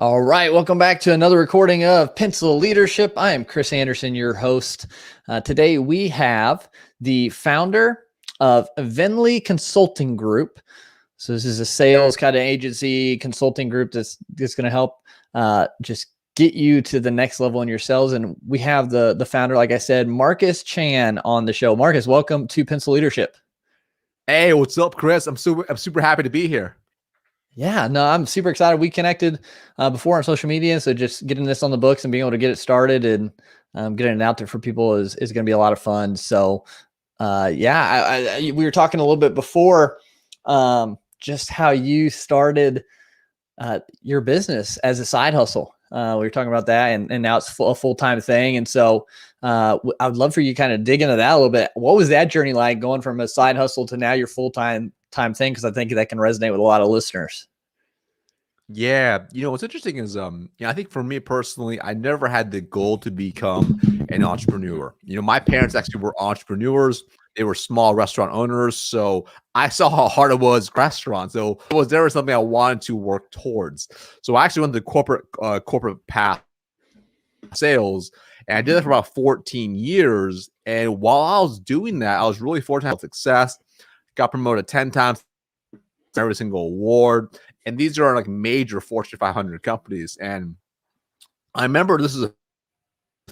All right, welcome back to another recording of Pencil Leadership. I am Chris Anderson, your host. Today we have the founder of Venly Consulting Group. So this is a sales kind of agency consulting group that's going to help just get you to the next level in your sales. And we have the founder, like I said, Marcus Chan on the show. Marcus, welcome to Pencil Leadership. Hey, what's up, Chris? I'm super happy to be here. Yeah, no, I'm super excited. We connected before on social media, so just getting this on the books and being able to get it started and getting it out there for people is going to be a lot of fun. So, we were talking a little bit before just how you started your business as a side hustle. We were talking about that, and now it's a full-time thing. And so I would love for you to kind of dig into that a little bit. What was that journey like, going from a side hustle to now your full-time thing? Because I think that can resonate with a lot of listeners. Yeah, what's interesting is I think for me personally, I never had the goal to become an entrepreneur. My parents actually were entrepreneurs. They were small restaurant owners, so I saw how hard it was restaurants. So it was never something I wanted to work towards. So I actually went the corporate path, sales, and I did that for about 14 years. And while I was doing that, I was really fortunate with success. Got promoted 10 times, every single award. And these are like major Fortune 500 companies. And I remember this is a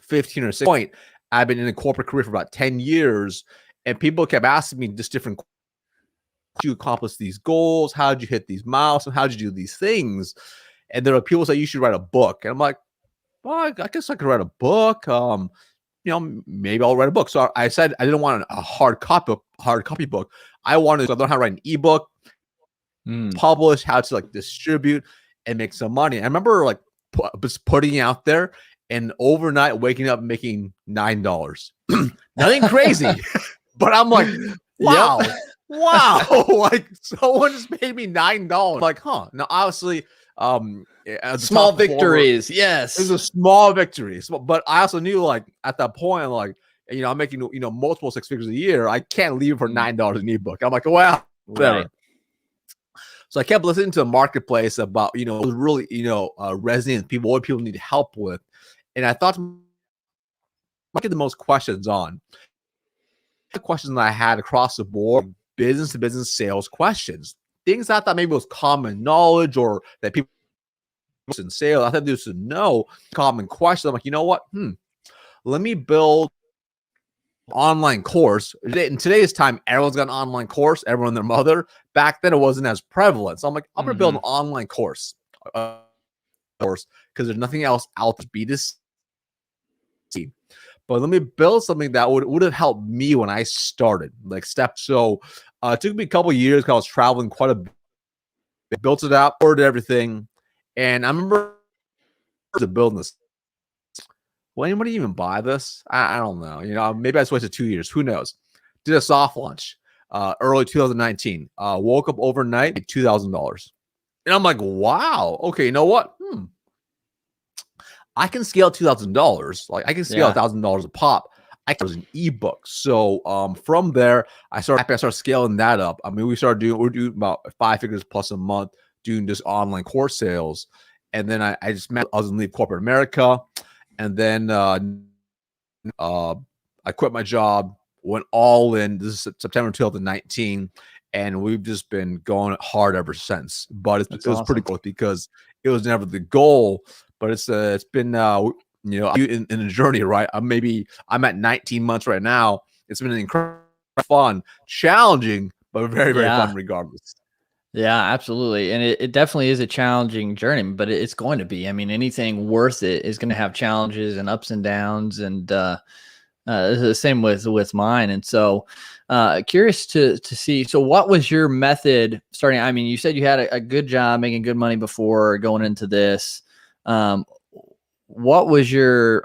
15 or 16 point. I've been in a corporate career for about 10 years. And people kept asking me just different questions. How did you accomplish these goals? How did you hit these milestones? How did you do these things? And there are people who say you should write a book. And I'm like, well, I guess I could write a book. Maybe I'll write a book. So I said I didn't want a hard copy book. I wanted to learn how to write an ebook, publish, how to like distribute and make some money. I remember like just putting it out there and overnight waking up making $9. Nothing crazy, but I'm like, wow, wow, like someone just paid me $9. Like, huh? Now, obviously, small victories, yes, it was a small victory, but I also knew like at that point, like I'm making multiple six figures a year. I can't leave for $9 an ebook. I'm like, well, whatever. Right. So I kept listening to the marketplace about, it was really, resonating with people, what people need help with. And I thought, I get the most questions on. The questions that I had across the board, business to business sales questions, things I thought maybe was common knowledge or that people in sales, I thought they should know common questions. I'm like, you know what? Let me build online course. In today's time, everyone's got an online course, everyone and their mother. Back then it wasn't as prevalent. So I'm like, I'm gonna build an online course. Because there's nothing else out to be this. But let me build something that would have helped me when I started. Like so it took me a couple of years because I was traveling quite a bit. Built it out, ordered everything. And I remember building this. Will anybody even buy this? I don't know. Maybe I just wasted 2 years. Who knows? Did a soft launch early 2019. Woke up overnight, $2,000. And I'm like, wow. Okay, you know what? I can scale $2,000. Like I can scale $1,000 a pop. I was an ebook. So from there, I started scaling that up. I mean, we're doing about 5 figures plus a month doing just online course sales. And then I was going to leave corporate America. And then I quit my job, went all in. This is September 2019, and we've just been going hard ever since. But it was awesome. Pretty cool because it was never the goal, but it's been in a journey, right? I'm at 19 months right now. It's been incredible fun, challenging, but very fun regardless. Yeah, absolutely. And it definitely is a challenging journey, but it's going to be. I mean, anything worth it is going to have challenges and ups and downs. And it's the same with mine. And so curious to see, so what was your method starting? I mean, you said you had a good job making good money before going into this. What was your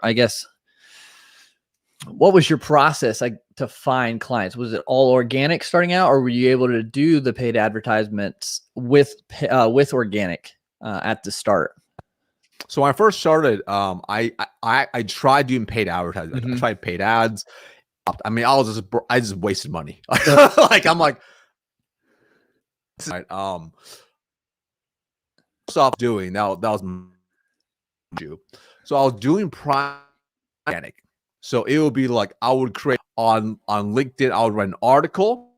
process like to find clients? Was it all organic starting out, or were you able to do the paid advertisements with organic at the start? So when I first started, I tried doing paid advertising. I tried paid ads. I mean, I just wasted money. Like I'm like, stop doing that was you. So I was doing organic. So it would be like I would create on LinkedIn, I would write an article.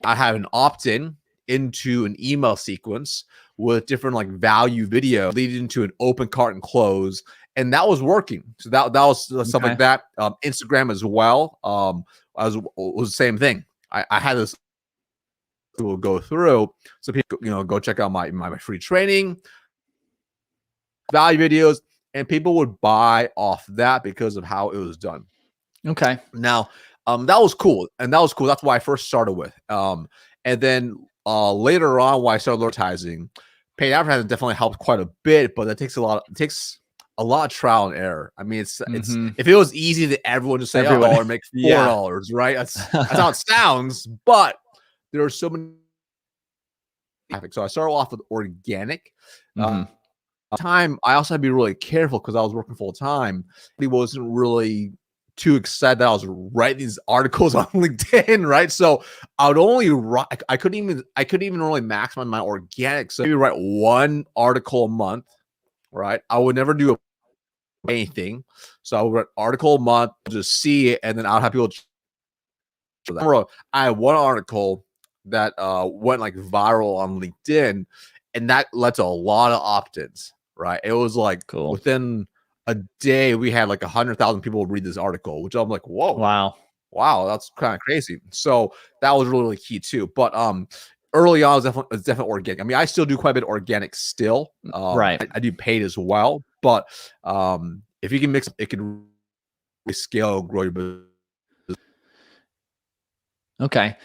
I have an opt-in into an email sequence with different like value video leading into an open cart and close. And that was working. So that was stuff like that. Instagram as well. Was the same thing. I had this will go through. So people, go check out my free training, value videos, and people would buy off that because of how it was done. Okay. Now, that was cool. And that was cool. That's why I first started with. And then later on, when I started advertising, paid advertising definitely helped quite a bit, but it takes a lot of trial and error. I mean, it's if it was easy to everyone to say, oh, or make $4, right? That's how it sounds, but there are so many. So I started off with organic. Time I also had to be really careful because I was working full time. He wasn't really too excited that I was writing these articles on LinkedIn, right? So I would only write. I couldn't even really maximize my organic. So maybe write one article a month, right? I would never do anything. So I would write article a month, just see it, and then I'll have people. I had one article that went like viral on LinkedIn, and that led to a lot of opt-ins. Right? It was like within a day, we had like 100,000 people read this article, which I'm like, whoa, wow, that's kind of crazy. So that was really key too. But early on, it was definitely organic. I mean, I still do quite a bit organic still. Right. I do paid as well, but if you can mix, it can really scale, grow your business. Okay.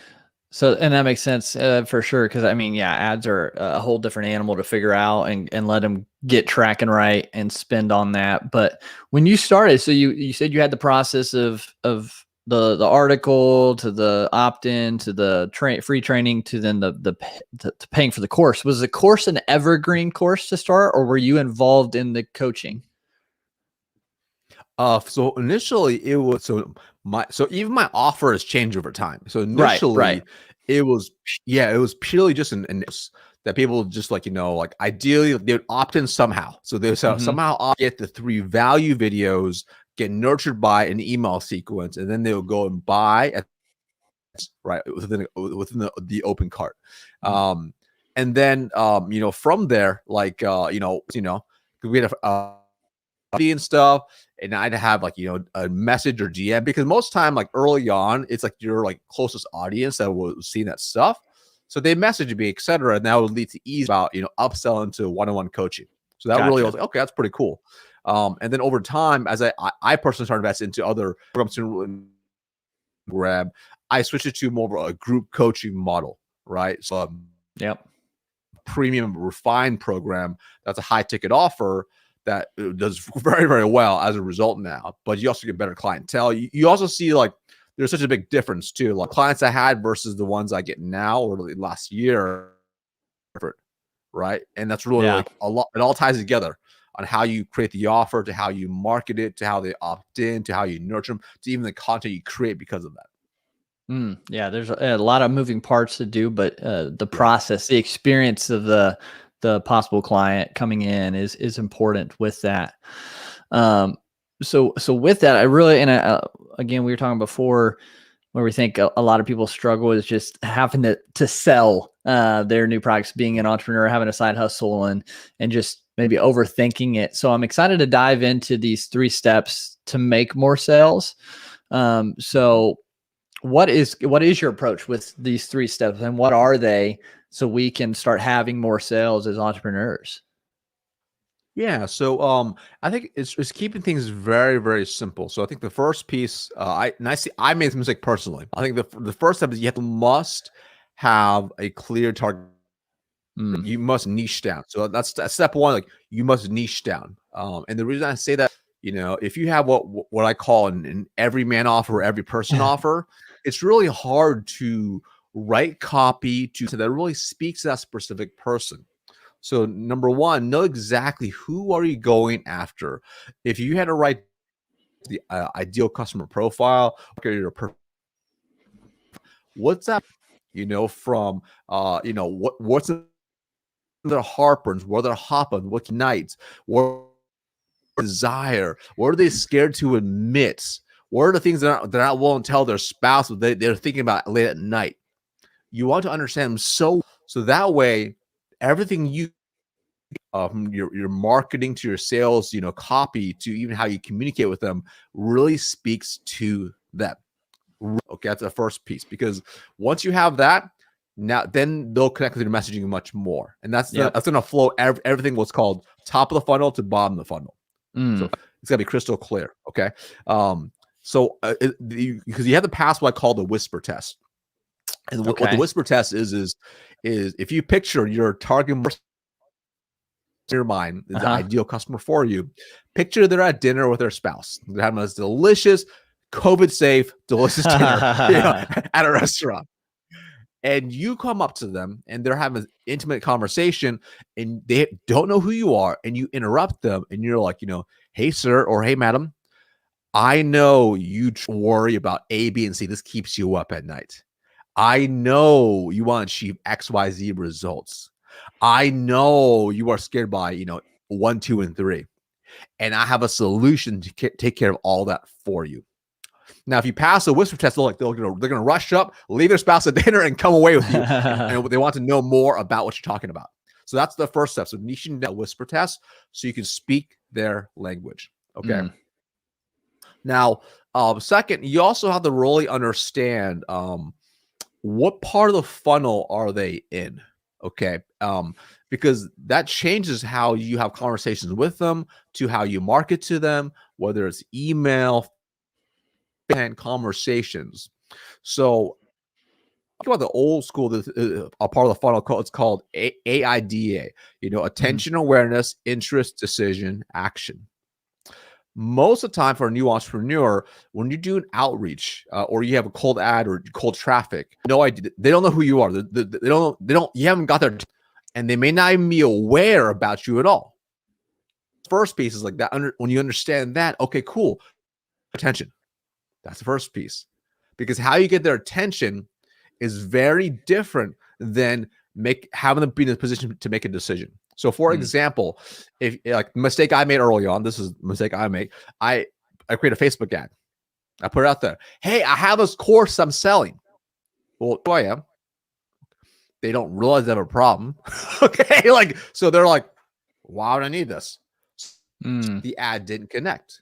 So, and that makes sense for sure. Cause I mean, yeah, ads are a whole different animal to figure out and let them get tracking right and spend on that. But when you started, so you said you had the process of the article to the opt-in to the free training to then to paying for the course. Was the course an evergreen course to start, or were you involved in the coaching? So initially it was so even my offer has changed over time. So initially it was purely just an that people just like ideally they would opt in somehow. So they would somehow get the 3 value videos, get nurtured by an email sequence, and then they would go and buy within the open cart. And then from there, like we had and stuff, and I'd have like a message or DM, because most time like early on it's like your like closest audience that was seeing that stuff, so they message me, etc., and that would lead to ease about upselling to one-on-one coaching. So that really was like, okay, that's pretty cool. And then over time, as I personally started investing into other programs grab, I switched it to more of a group coaching model, right? So premium refined program that's a high ticket offer that does very, very well as a result now, but you also get better clientele. You also see like there's such a big difference too, like clients I had versus the ones I get now or last year, right? And that's really like a lot. It all ties together on how you create the offer, to how you market it, to how they opt in, to how you nurture them, to even the content you create because of that. Yeah, there's a lot of moving parts to do, but the process, the experience of the possible client coming in is important with that. So with that, I really, and again, we were talking before where we think a lot of people struggle is just having to sell their new products, being an entrepreneur, having a side hustle, and just maybe overthinking it. So I'm excited to dive into these 3 steps to make more sales. So what is your approach with these 3 steps, and what are they, so we can start having more sales as entrepreneurs? Yeah, so I think it's keeping things very, very simple. So I think the first piece, I made this mistake personally. I think the first step is you must have a clear target. You must niche down. So that's step 1. Like you must niche down. And the reason I say that, if you have what I call an everyman offer, every person offer, it's really hard to write copy that really speaks to that specific person. So number 1, know exactly who are you going after. If you had to write the ideal customer profile, what's that? From what's their heartburns, what they're hopping, what nights, what desire? What are they scared to admit? What are the things they're not willing to tell their spouse they're thinking about late at night? You want to understand them so that way everything you from your marketing to your sales, copy to even how you communicate with them really speaks to them. Okay, that's the first piece, because once you have that, now then they'll connect with your messaging much more, and that's going to flow everything what's called top of the funnel to bottom of the funnel. So it's got to be crystal clear. Okay, because you have to pass what I call the whisper test, and what the whisper test is if you picture your target in your mind, the ideal customer for you, picture they're at dinner with their spouse. They're having this delicious, COVID-safe, delicious dinner at a restaurant. And you come up to them and they're having an intimate conversation and they don't know who you are, and you interrupt them and you're like, hey, sir, or hey, madam, I know you worry about A, B, and C. This keeps you up at night. I know you want to achieve XYZ results. I know you are scared by, 1, 2, and 3. And I have a solution to take care of all that for you. Now, if you pass the whisper test, they're going to rush up, leave their spouse at dinner, and come away with you. and they want to know more about what you're talking about. So that's the first step. So niching that whisper test so you can speak their language. Okay. Now, second, you also have to really understand what part of the funnel are they in. Okay. Because that changes how you have conversations with them, to how you market to them, whether it's email and conversations. So think about the old school, a part of the funnel, it's called AIDA, attention, awareness, interest, decision, action. Most of the time for a new entrepreneur, when you do an outreach or you have a cold ad or cold traffic, no idea, they don't know who you are. You haven't got their, and they may not even be aware about you at all. First piece is like that. When you understand that, okay, cool, attention. That's the first piece, because how you get their attention is very different than having them be in a position to make a decision. So, for example, if like the mistake I made early on, this is the mistake I make. I create a Facebook ad. I put it out there. Hey, I have this course I'm selling. Well, I am. They don't realize they have a problem. Okay, so they're like, why would I need this? The ad didn't connect.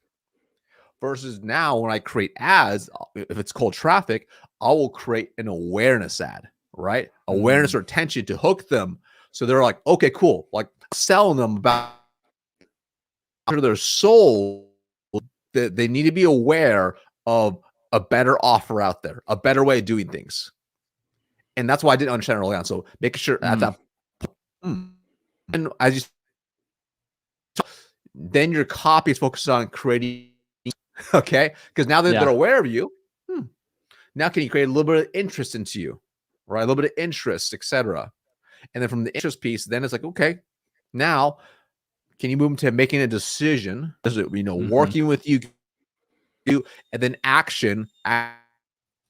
Versus now, when I create ads, if it's cold traffic, I will create an awareness ad, right? Awareness or attention to hook them. So they're like, okay, cool. Like selling them about their soul, that they need to be aware of a better offer out there, a better way of doing things. And that's why I didn't understand early on. So making sure at that point, and as you, then your copy is focused on creating, okay? Because now that they're aware of you, now can you create a little bit of interest into you, right? A little bit of interest, etc. And then from the interest piece, then it's like, okay, now can you move into making a decision? Is it, working with you, and then action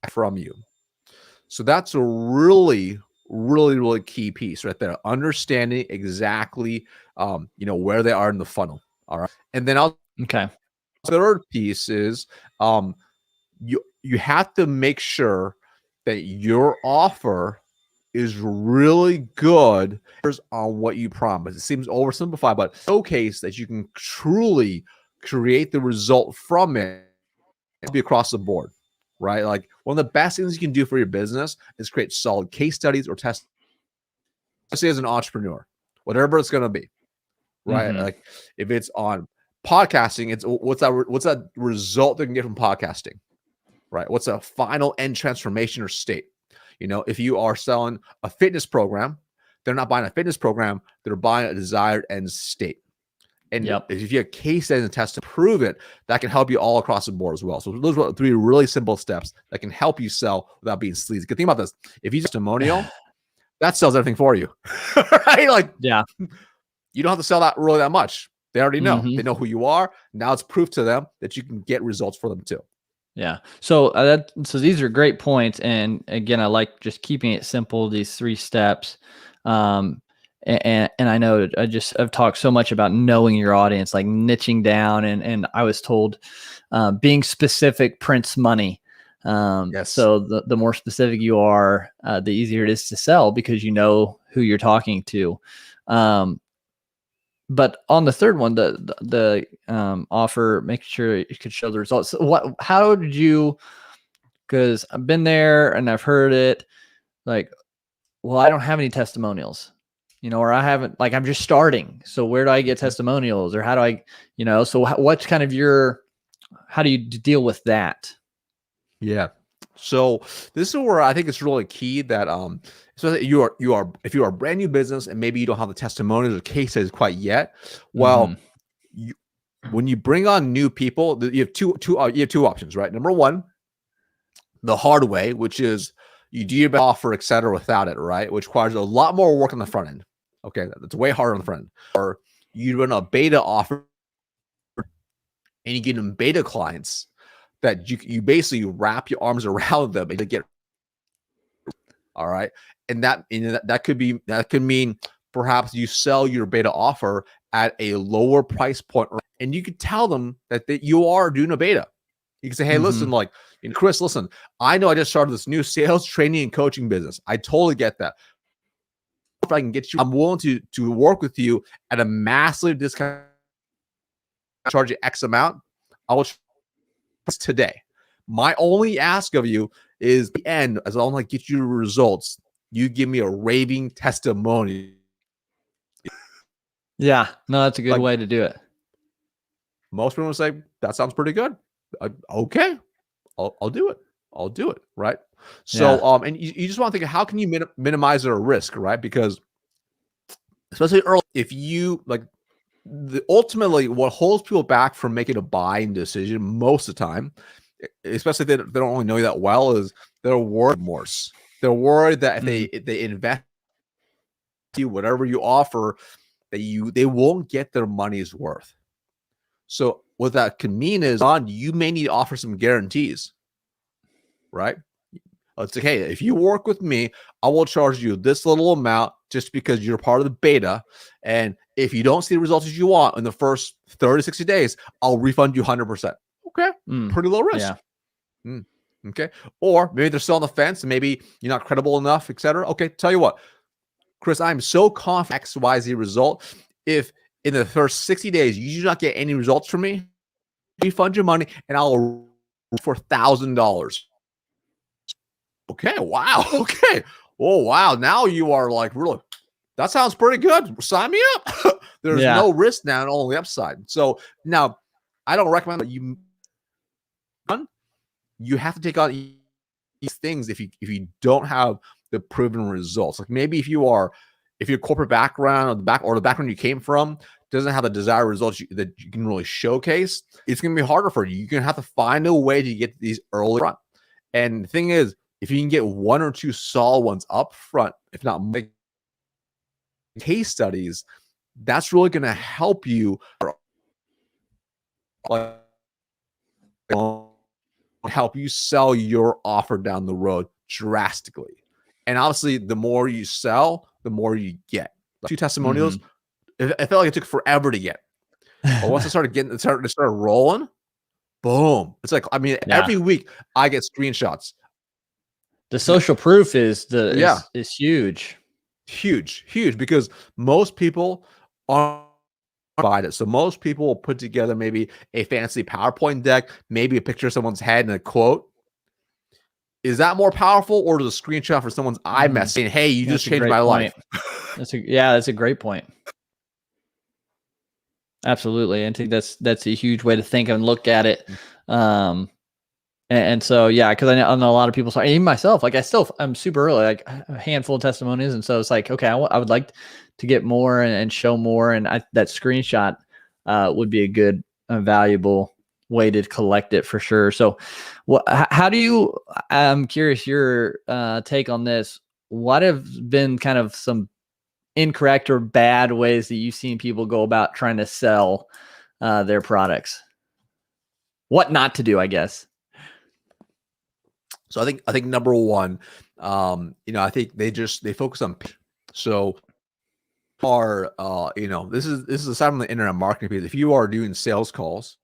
from you. So that's a really, really, really key piece right there. Understanding exactly, where they are in the funnel. All right. And then third piece is, you have to make sure that your offer is really good on what you promise. It seems oversimplified, but showcase that you can truly create the result from it to be across the board, right? Like one of the best things you can do for your business is create solid case studies or tests. Especially as an entrepreneur, whatever it's going to be, right? Like if it's on podcasting, it's what's that result they can get from podcasting, right? What's a final end transformation or state? If you are selling a fitness program, they're not buying a fitness program, they're buying a desired end state. And if you have case studies and tests to prove it, that can help you all across the board as well. So those are 3 really simple steps that can help you sell without being sleazy. Good thing about this, if you use a testimonial, that sells everything for you, right? Like, you don't have to sell that really that much. They already know. They know who you are. Now it's proof to them that you can get results for them too. Yeah. So so these are great points. And again, I like just keeping it simple, these 3 steps. And I know I've talked so much about knowing your audience, like niching down, and I was told being specific prints money. Yes. So the more specific you are, the easier it is to sell because you know who you're talking to. But on the third one, the offer, make sure you could show the results. So how did you? Because I've been there and I've heard it. Like, well, I don't have any testimonials, or I haven't. Like, I'm just starting. So where do I get testimonials, or how do I, So what's kind of how do you deal with that? Yeah. So this is where I think it's really key that especially if you are a brand new business and maybe you don't have the testimonials or cases quite yet. Mm-hmm. Well, when you bring on new people, you have two options, right? Number one, the hard way, which is you do your best offer, et cetera, without it, right? Which requires a lot more work on the front end. Okay, that's way harder on the front end. Or you run a beta offer and you get them beta clients that you basically wrap your arms around them and get all right. And that could mean perhaps you sell your beta offer at a lower price point, and you could tell them that you are doing a beta. You can say, hey, Mm-hmm. listen, Chris, listen, I know I just started this new sales training and coaching business. I totally get that. If I can get you, I'm willing to work with you at a massive discount, charge you X amount. I will today. My only ask of you is the end, as long as I get you results, you give me a raving testimony. Yeah, no, that's a good Like way to do it. most people would say, that sounds pretty good. Okay, I'll do it. I'll do it. Right. Yeah. So, and you just want to think, how can you minimize their risk, right? Because especially early, if you ultimately what holds people back from making a buying decision most of the time, especially if they don't really know you that well, is they're worried remorse. They're worried that if they invest you whatever you offer, that they won't get their money's worth. So what that can mean is, you may need to offer some guarantees, right? It's like, hey, if you work with me, I will charge you this little amount just because you're part of the beta. And if you don't see the results as you want in the first 30 to 60 days, I'll refund you 100%. Okay. Pretty low risk. Yeah. Okay. Or maybe they're still on the fence and maybe you're not credible enough, etc. Okay. Tell you what, Chris, I'm so confident XYZ result. If in the first 60 days you do not get any results from me, refund your money and I'll for $1,000. Okay. Wow. Okay. Oh, wow. Now you are like, really, that sounds pretty good. Sign me up. There's Yeah. no risk now and only upside. So now I don't recommend that you have to take on these things if you don't have the proven results. Like maybe if your corporate background or the background you came from doesn't have the desired results that you can really showcase, it's going to be harder for you. You're going to have to find a way to get these early on. And the thing is, if you can get one or two solid ones up front, if not case studies, that's really going to help you help you sell your offer down the road drastically. And obviously, the more you sell, the more you get. 2 testimonials, it felt like it took forever to get. But once I started rolling, boom. It's like, I mean, Yeah. every week I get screenshots. The social proof is Yeah, is huge. huge, because most people aren't provide it. So most people will put together maybe a fancy PowerPoint deck, maybe a picture of someone's head and a quote. Is that more powerful, or does a screenshot for someone's iMessage saying, hey, you just That's a changed great my point. life? That's a great point. Absolutely. I think that's a huge way to think and look at it. And so, yeah, because I know a lot of people, so even myself, like I'm super early, like a handful of testimonies. And so it's like, okay, I would like to get more and show more. And that screenshot would be a good, valuable way to collect it for sure. So how do you, I'm curious your take on this. What have been kind of some incorrect or bad ways that you've seen people go about trying to sell their products? What not to do, I guess. So I think number one, I think they focus on, so are, this is aside from the internet marketing piece. If you are doing sales calls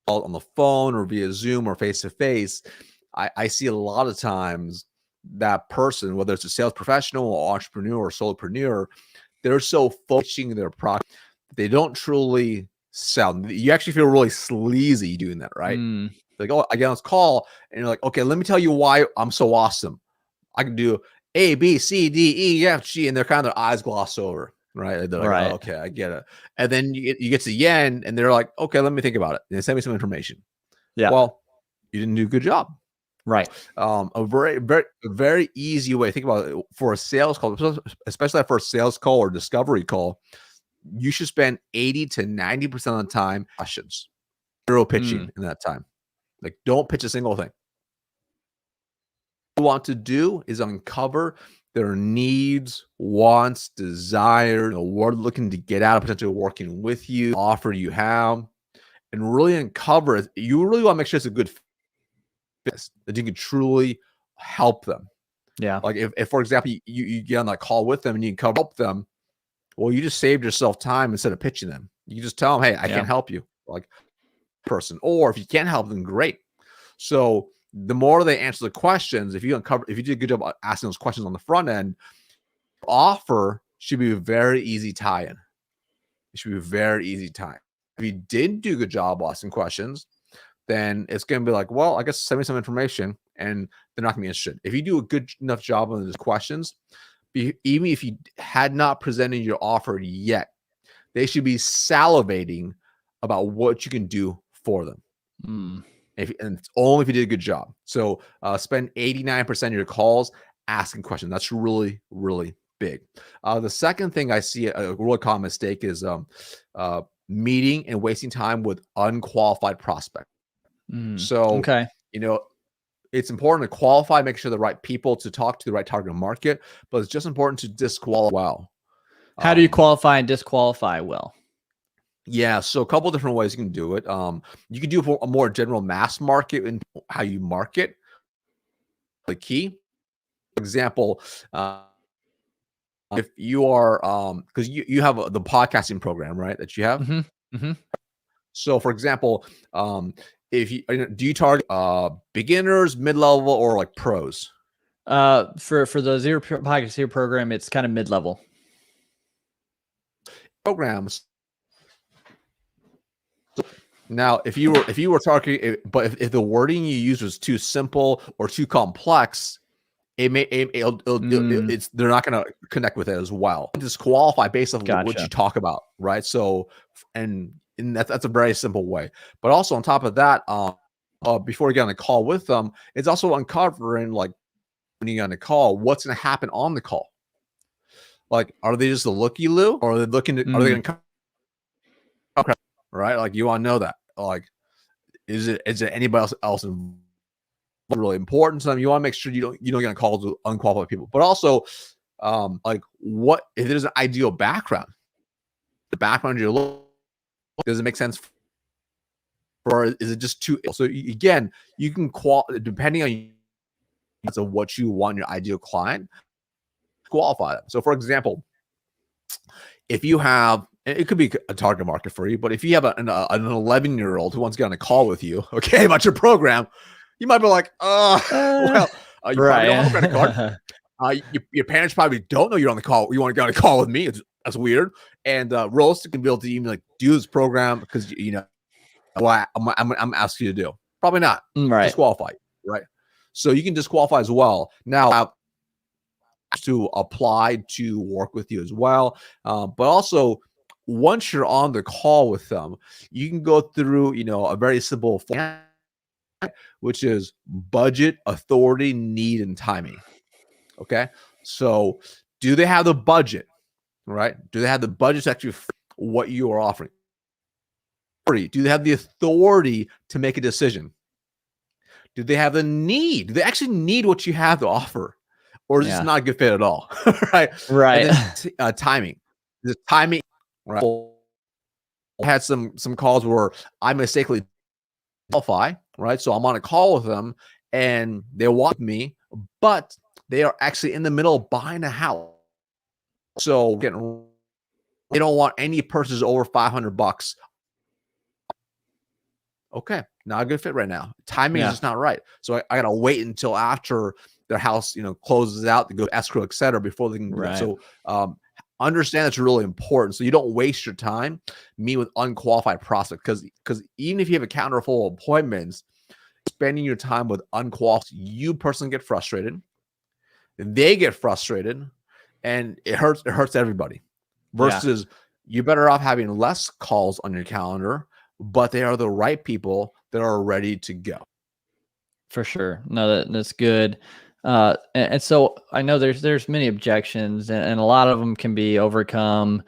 on the phone or via Zoom or face to face, I see a lot of times that person, whether it's a sales professional or entrepreneur or solopreneur, they're so focusing their product, they don't truly sell. You actually feel really sleazy doing that, right? Mm, Like, oh, I get on this call and you're like, okay, let me tell you why I'm so awesome. I can do A, B, C, D, E, F, G, and they're kind of their eyes gloss over, right? They're like, oh, right. okay, I get it. And then you get to the end and they're like, okay, let me think about it. And they send me some information. Yeah. Well, you didn't do a good job. Right. A very easy way to think about it for a sales call, especially for a sales call or discovery call, you should spend 80 to 90% of the time questions, zero pitching in that time. Like, don't pitch a single thing. What you want to do is uncover their needs, wants, desires, what they're looking to get out of potentially working with you, offer you have, and really uncover it. You really want to make sure it's a good fit, that you can truly help them. Yeah. Like if for example, you get on that call with them and you can help them, well, you just saved yourself time instead of pitching them. You can just tell them, hey, I can't help you, like person. Or if you can't help them, great. So the more they answer the questions, if you do a good job asking those questions on the front end, offer should be a very easy tie-in. It should be a very easy tie. If you didn't do a good job asking questions, then it's going to be like, well, I guess send me some information, and they're not going to be interested. If you do a good enough job on those questions, even if you had not presented your offer yet, they should be salivating about what you can do for them. Mm. And it's only if you did a good job. So spend 89% of your calls asking questions. That's really, really big. The second thing I see a really common mistake is meeting and wasting time with unqualified prospects. So, Okay. it's important to qualify, make sure the right people to talk to, the right target market, but it's just important to disqualify well. How do you qualify and disqualify well? Yeah, so a couple different ways you can do it. You can do a more general mass market in how you market. The key, for example, if you are, because you have the podcasting program, right? That you have. So, for example, if you do you target beginners, mid level, or like pros? For the Zero Podcast Zero program, it's kind of mid level Programs. Now, if you were talking, but if the wording you use was too simple or too complex, they're not going to connect with it as well. Disqualify based on what you talk about, right? So, and that's a very simple way. But also on top of that, before you get on a call with them, it's also uncovering, like, when you get on a call, what's going to happen on the call. Like, are they just a looky-loo, or are they looking to? Are they going to come? Okay, right? Like, you want to know that. Like, is it anybody else really important to them? You want to make sure you don't get on calls with unqualified people. But also, like, what if there's an ideal background? The background you're looking, does it make sense? Or is it just too? So again, you can depending on what you want your ideal client, qualify them. So, for example, if you have, it could be a target market for you, but if you have an 11-year-old who wants to get on a call with you, okay, about your program, you might be like, well, you probably don't have a credit card. Your parents probably don't know you're on the call. You want to get on a call with me? That's weird. And realistic can be able to even like do this program because what I'm asking you to do. Probably not. Right. Disqualify, right? So you can disqualify as well. Now, to apply to work with you as well. But also, once you're on the call with them, you can go through, a very simple format, which is budget, authority, need, and timing. Okay. So do they have the budget, right? Do they have the budget to actually what you are offering? Do they have the authority to make a decision? Do they have the need? Do they actually need what you have to offer? Or is this not a good fit at all? Right. Right. And then timing. The timing, right? I had some calls where I mistakenly qualify, right? So I'm on a call with them and they want me, but they are actually in the middle of buying a house. So getting They don't want any purchases over $500. Okay, not a good fit right now. Timing is just not right. So I got to wait until after their house, closes out to go escrow, et cetera, before they can do that. So understand that's really important. So you don't waste your time meeting with unqualified prospects, because even if you have a calendar full of appointments, spending your time with unqualified, you personally get frustrated, they get frustrated, and it hurts everybody. Versus you're better off having less calls on your calendar, but they are the right people that are ready to go. For sure. No, that's good. And so I know there's many objections, and a lot of them can be overcome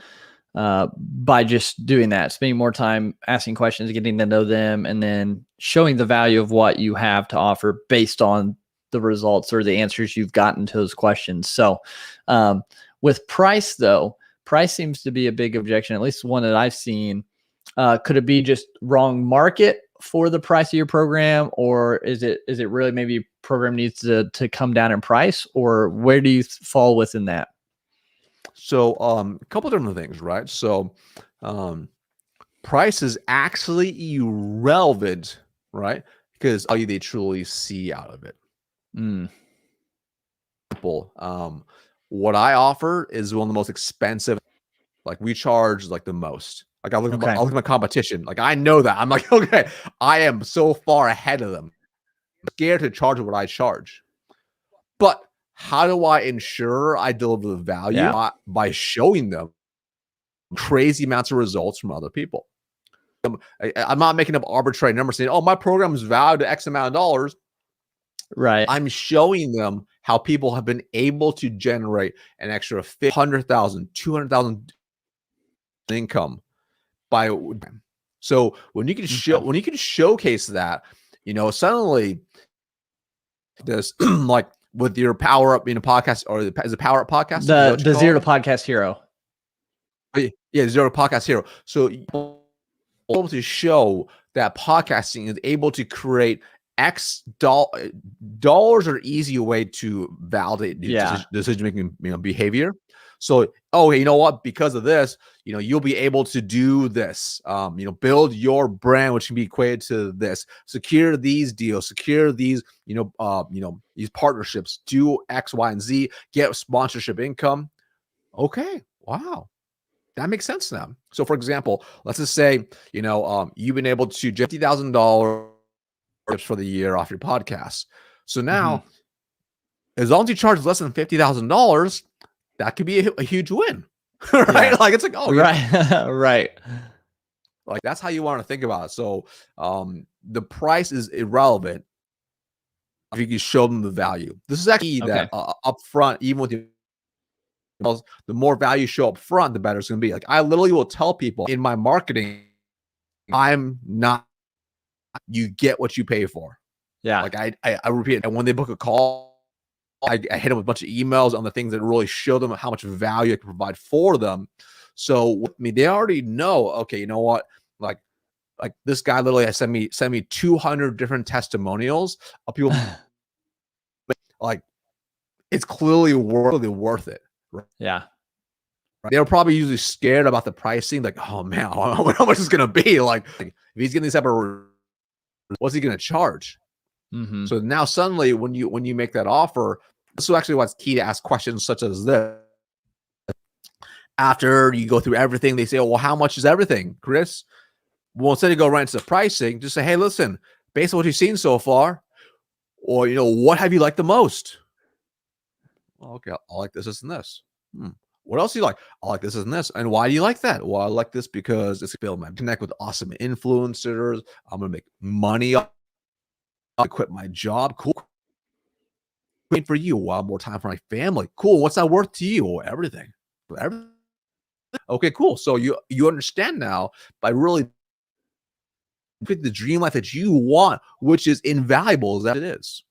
by just doing that, spending more time asking questions, getting to know them, and then showing the value of what you have to offer based on the results or the answers you've gotten to those questions. So with price, though, price seems to be a big objection, at least one that I've seen. Could it be just wrong market for the price of your program, or is it really maybe program needs to come down in price, or where do you fall within that? So a couple different things, right? So price is actually irrelevant, right? Because all they truly see out of it. What I offer is one of the most expensive. Like we charge like the most. Like I look at my competition. Like I know that. I'm like, okay, I am so far ahead of them. I'm scared to charge what I charge. But how do I ensure I deliver the value? By showing them crazy amounts of results from other people. I'm not making up arbitrary numbers saying, oh, my program is valued at X amount of dollars. Right. I'm showing them how people have been able to generate an extra $100,000, $200,000 income by. So when you can showcase that, suddenly this like with your Power Up podcast, or is it Power Up podcast? The Zero to Podcast Hero. Yeah, Zero to Podcast Hero. So you're able to show that podcasting is able to create X dollars are easy way to validate decision making behavior. So, you know what? Because of this, you'll be able to do this. Build your brand, which can be equated to this. Secure these deals. Secure these, these partnerships. Do X, Y, and Z. Get sponsorship income. Okay. Wow. That makes sense now. So, for example, let's just say, you've been able to get $50,000 for the year off your podcast. So now, as long as you charge less than $50,000, that could be a huge win, right? Like it's like, right. Like that's how you want to think about it. So the price is irrelevant if you can show them the value. This is actually that up front, even with the more value you show up front, the better it's going to be. Like I literally will tell people in my marketing, you get what you pay for. Yeah. Like I repeat it. And when they book a call, I hit them with a bunch of emails on the things that really show them how much value I can provide for them. So they already know, okay, you know what? Like this guy literally has sent me 200 different testimonials of people. Like it's clearly worth it. Right? Yeah. They're probably usually scared about the pricing. Like, oh man, how much is going to be? Like if he's getting this type of, what's he going to charge? So now suddenly when you make that offer, this is actually what's key to ask questions such as this. After you go through everything, they say, oh, well, how much is everything, Chris? Well, instead of go right into the pricing, just say, hey, listen, based on what you've seen so far, or, what have you liked the most? Well, okay, I like this and this. What else do you like? I like this and this. And why do you like that? Well, I like this because it's build my connect with awesome influencers. I'm going to make money. I quit my job. Cool. Wait for you. Well, more time for my family. Cool. What's that worth to you? Everything. Okay, cool. So you understand now by really pick the dream life that you want, which is invaluable as that it is.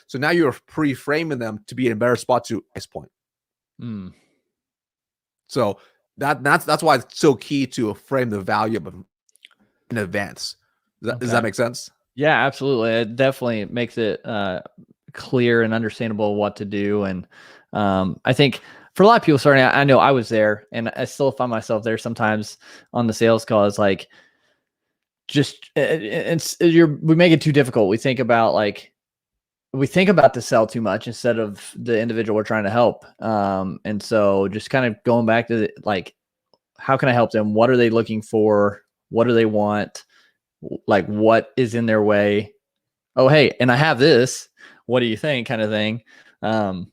So now you're pre-framing them to be in a better spot to this point. So that's why it's so key to frame the value of in advance. Does that make sense? Yeah, absolutely. It definitely makes it clear and understandable what to do. And I think for a lot of people starting out, I know I was there, and I still find myself there sometimes on the sales calls. Like, just we make it too difficult. We think about to sell too much instead of the individual we're trying to help. And so just kind of going back to like, how can I help them? What are they looking for? What do they want? Like, what is in their way? Oh, hey, and I have this. What do you think? Kind of thing. I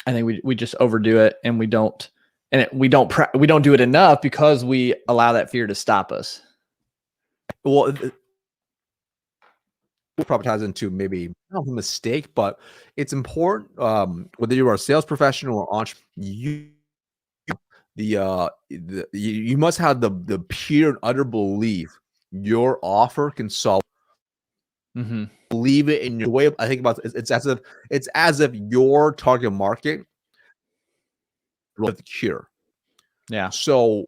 think we just overdo it, and we don't do it enough because we allow that fear to stop us. Well, probably ties into maybe not a mistake, but it's important, whether you are a sales professional or entrepreneur, you must have the pure and utter belief your offer can solve. Mm-hmm. Believe it in your way. I think about it, it's as if your target market the cure. Yeah. So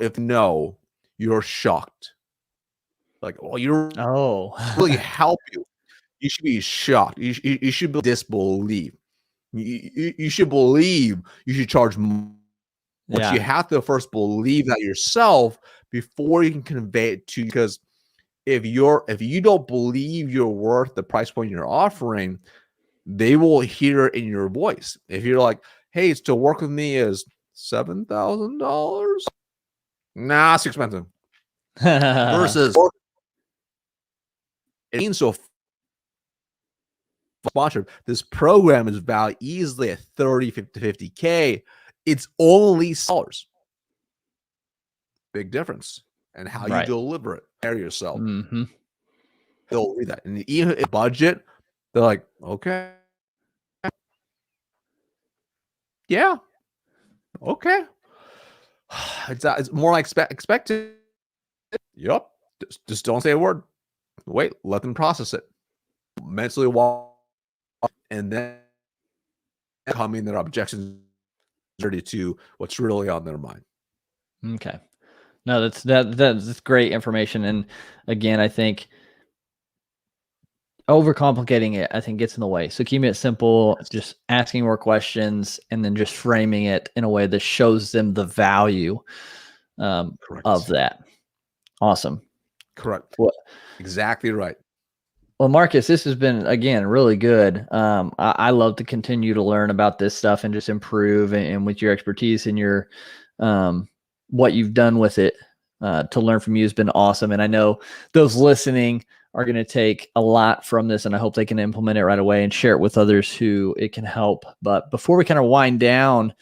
if no, you're shocked. Like, well, you're really help you. You should be shocked. You should be disbelief. You should believe you should charge more. But you have to first believe that yourself before you can convey it to, because if you don't believe you're worth the price point you're offering, they will hear it in your voice. If you're like, hey, to work with me is $7,000. Nah, it's expensive. Versus it means so sponsored. This program is valued easily at 30, 50, 50K. It's only sellers. Big difference. And how you deliver it. Carry yourself. Mm-hmm. They'll read that. And even if budget, they're like, okay. Yeah. Okay. It's more like expected. Yep. Just don't say a word. Wait, let them process it. Mentally walk, and then coming their objections to what's really on their mind. Okay. No, that's great information. And again, I think overcomplicating it, I think, gets in the way. So keeping it simple, just asking more questions, and then just framing it in a way that shows them the value of that. Awesome. Correct. Well, exactly right. Well, Marcus, this has been, again, really good. I love to continue to learn about this stuff and just improve, and with your expertise and your what you've done with it, to learn from you has been awesome. And I know those listening are going to take a lot from this, and I hope they can implement it right away and share it with others who it can help. But before we kind of wind down,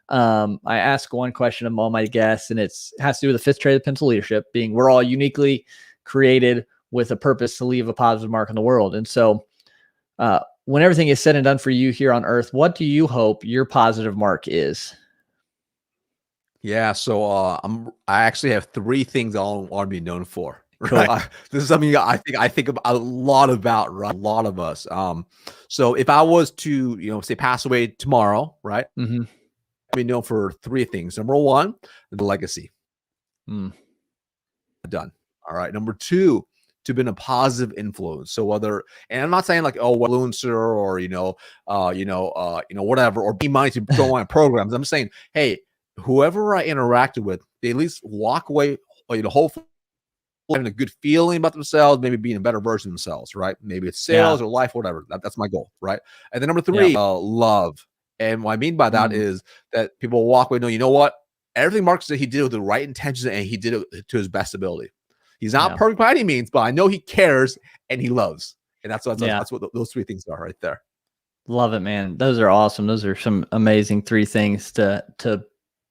I ask one question of all my guests, and it has to do with the fifth trait of pencil leadership, being we're all uniquely created with a purpose to leave a positive mark on the world. And so when everything is said and done for you here on earth, what do you hope your positive mark is? Yeah. So I actually have three things I want to be known for. Right? This is something I think about a lot about, right? A lot of us. So if I was to, say pass away tomorrow, right? Mm-hmm. I'd be known for three things. Number one, the legacy. Done. All right. Number two, to been a positive influence. So whether, and I'm not saying like, oh, influencer or, whatever, or be money to throw on programs. I'm saying, hey, whoever I interacted with, they at least walk away, hopefully having a good feeling about themselves, maybe being a better version of themselves, right? Maybe it's sales or life, whatever. That's my goal, right? And then number three, love. And what I mean by that is that people walk away, you know what? Everything Mark said, he did it with the right intentions, and he did it to his best ability. He's not perfect by any means, but I know he cares and he loves. And that's what those three things are right there. Love it, man. Those are awesome. Those are some amazing three things to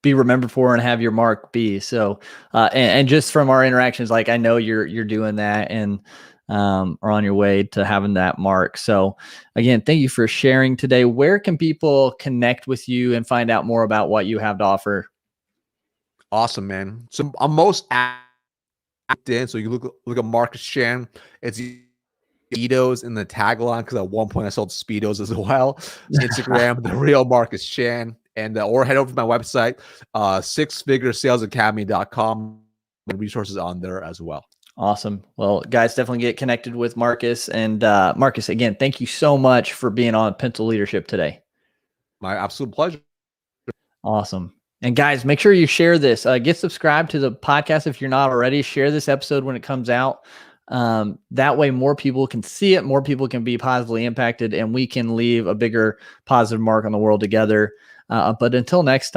be remembered for and have your mark be. So, and just from our interactions, like I know you're doing that and are on your way to having that mark. So again, thank you for sharing today. Where can people connect with you and find out more about what you have to offer? Awesome, man. So I'm most in, so you look at Marcus Chan. It's Speedos in the tagline, because at one point I sold Speedos as well. Instagram, the real Marcus Chan, and or head over to my website, sixfiguresalesacademy.com. The resources on there as well. Awesome. Well, guys, definitely get connected with Marcus. And Marcus, again, thank you so much for being on Pencil Leadership today. My absolute pleasure. Awesome. And guys, make sure you share this. Get subscribed to the podcast if you're not already. Share this episode when it comes out. That way more people can see it, more people can be positively impacted, and we can leave a bigger positive mark on the world together. But until next time,